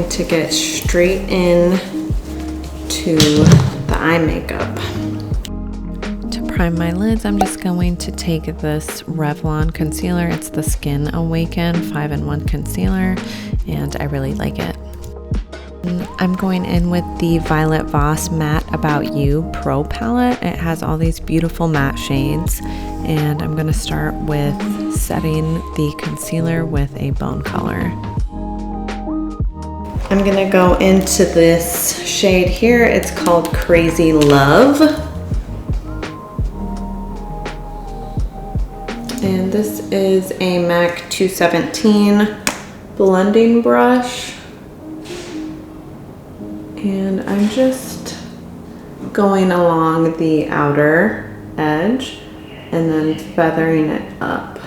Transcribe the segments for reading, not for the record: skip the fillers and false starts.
going to get straight in to the eye makeup. To prime my lids, I'm just going to take this Revlon concealer. It's the Skin Awaken 5-in-1 concealer, and I really like it. I'm going in with the Violet Voss Matte About You Pro palette. It has all these beautiful matte shades, and I'm going to start with setting the concealer with a bone color. I'm going to go into this shade here. It's called Crazy Love. And this is a MAC 217 blending brush. And I'm just going along the outer edge and then feathering it up.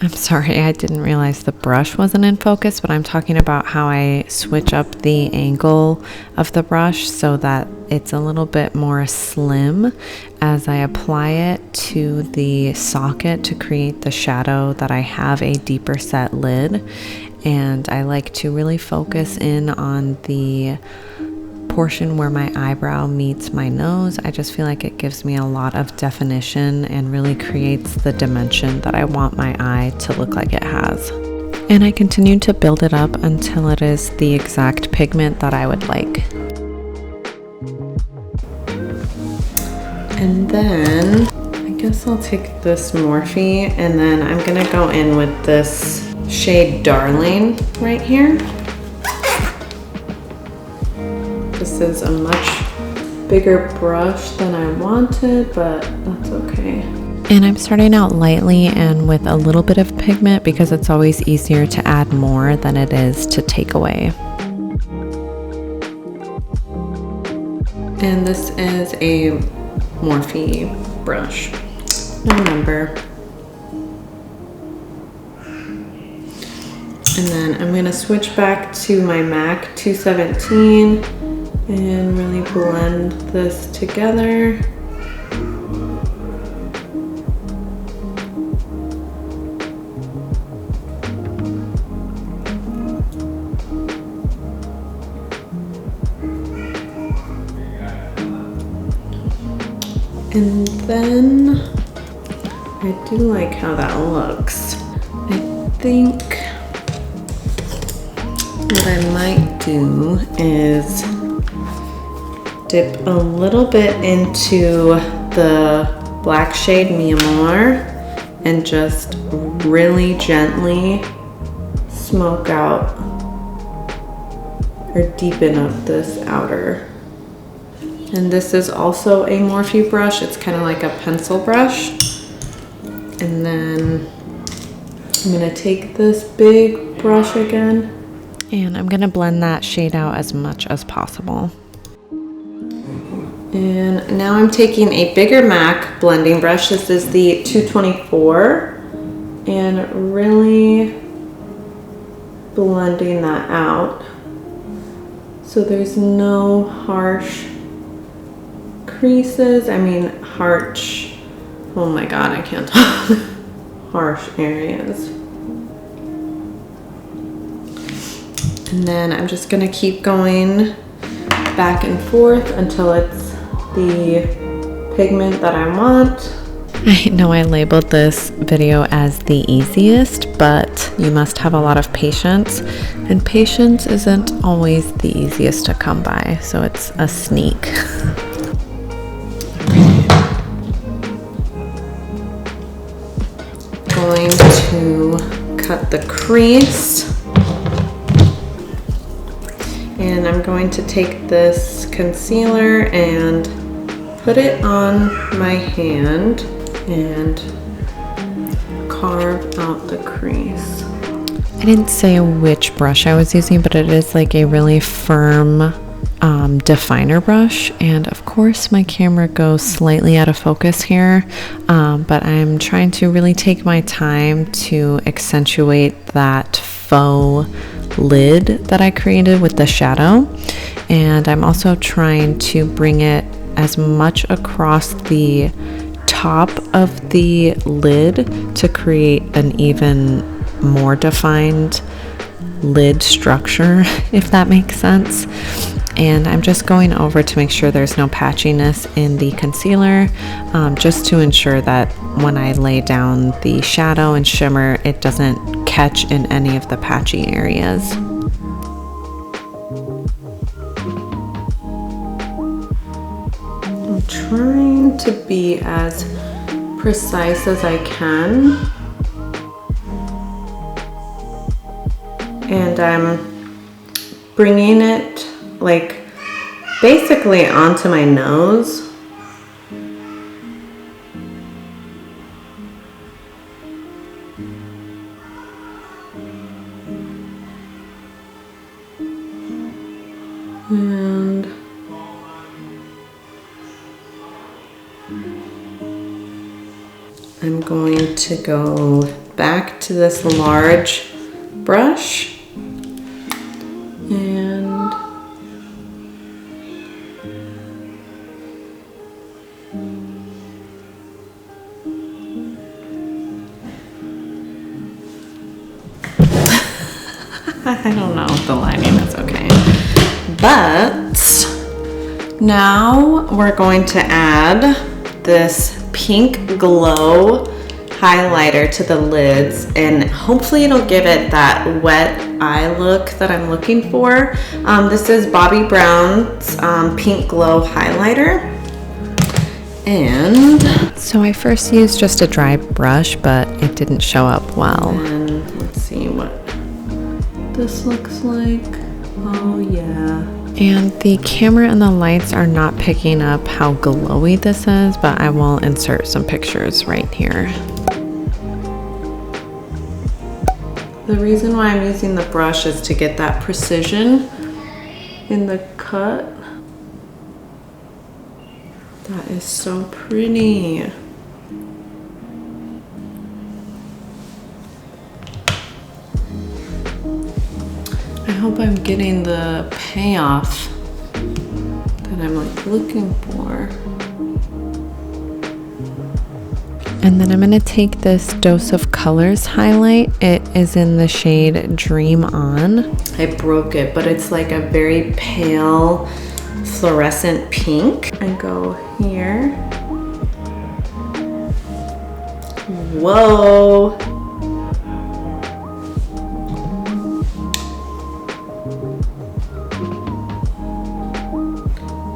I'm sorry, I didn't realize the brush wasn't in focus, but I'm talking about how I switch up the angle of the brush so that it's a little bit more slim as I apply it to the socket to create the shadow that I have a deeper set lid. And I like to really focus in on the portion where my eyebrow meets my nose. I just feel like it gives me a lot of definition and really creates the dimension that I want my eye to look like it has. And I continue to build it up until it is the exact pigment that I would like. And then I guess I'll take this Morphe and then I'm gonna go in with this shade Darling right here. This is a much bigger brush than I wanted, but that's okay. And I'm starting out lightly and with a little bit of pigment because it's always easier to add more than it is to take away. And this is a Morphe brush, no number. And then I'm going to switch back to my MAC 217 and really blend this together. And then I do like how that looks. I think what I might do is dip a little bit into the black shade Mi Amor and just really gently smoke out or deepen up this outer. And this is also a Morphe brush. It's kind of like a pencil brush. And then I'm gonna take this big brush again. And I'm gonna blend that shade out as much as possible. And now I'm taking a bigger MAC blending brush. This is the 224, and really blending that out so there's no harsh creases. I mean, harsh, oh my God, I can't talk. Harsh areas. And then I'm just gonna keep going back and forth until it's the pigment that I want. I know I labeled this video as the easiest, but you must have a lot of patience, and patience isn't always the easiest to come by, so it's a sneak. Going to cut the crease. And I'm going to take this concealer and put it on my hand and carve out the crease. I didn't say which brush I was using, but it is like a really firm definer brush. And of course my camera goes slightly out of focus here, but I'm trying to really take my time to accentuate that faux lid that I created with the shadow. And I'm also trying to bring it as much across the top of the lid to create an even more defined lid structure, if that makes sense. And I'm just going over to make sure there's no patchiness in the concealer, just to ensure that when I lay down the shadow and shimmer, it doesn't catch in any of the patchy areas. I'm trying to be as precise as I can. And I'm bringing it like basically onto my nose. And I'm going to go back to this large brush and I don't know if the lighting is okay, but now we're going to add this pink glow highlighter to the lids, and hopefully it'll give it that wet eye look that I'm looking for. This is Bobbi Brown's pink glow highlighter. And so I first used just a dry brush, but it didn't show up well. And let's see what this looks like. Oh yeah. And the camera and the lights are not picking up how glowy this is, but I will insert some pictures right here. The reason why I'm using the brush is to get that precision in the cut. That is so pretty. I hope I'm getting the payoff that I'm like looking for. And then I'm gonna take this Dose of Colors highlight. It is in the shade Dream On. I broke it, but it's like a very pale fluorescent pink. And go here. Whoa.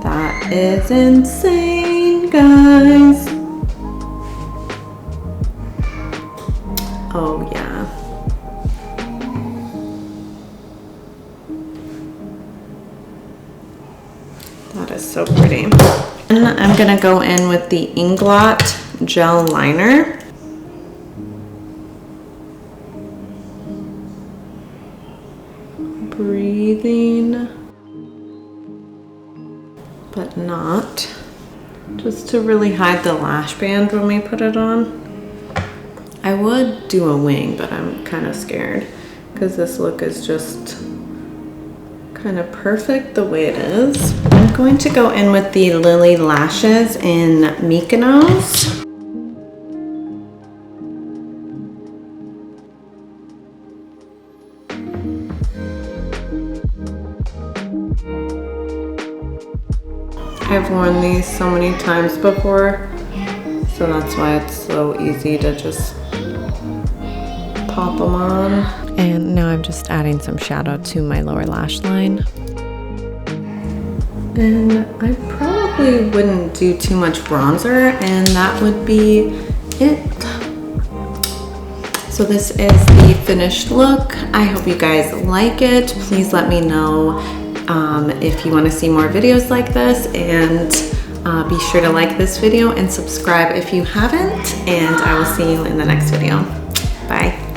That is insane, guys. Oh yeah. That is so pretty. And I'm gonna go in with the Inglot gel liner. Breathing, but not. Just to really hide the lash band when we put it on. I would do a wing, but I'm kind of scared because this look is just kind of perfect the way it is. I'm going to go in with the Lily Lashes in Mykonos. I've worn these so many times before, so that's why it's so easy to just pop them on. And now I'm just adding some shadow to my lower lash line. And I probably wouldn't do too much bronzer, and that would be it. So this is the finished look. I hope you guys like it. Please let me know if you want to see more videos like this, and be sure to like this video and subscribe if you haven't, and I will see you in the next video. Bye.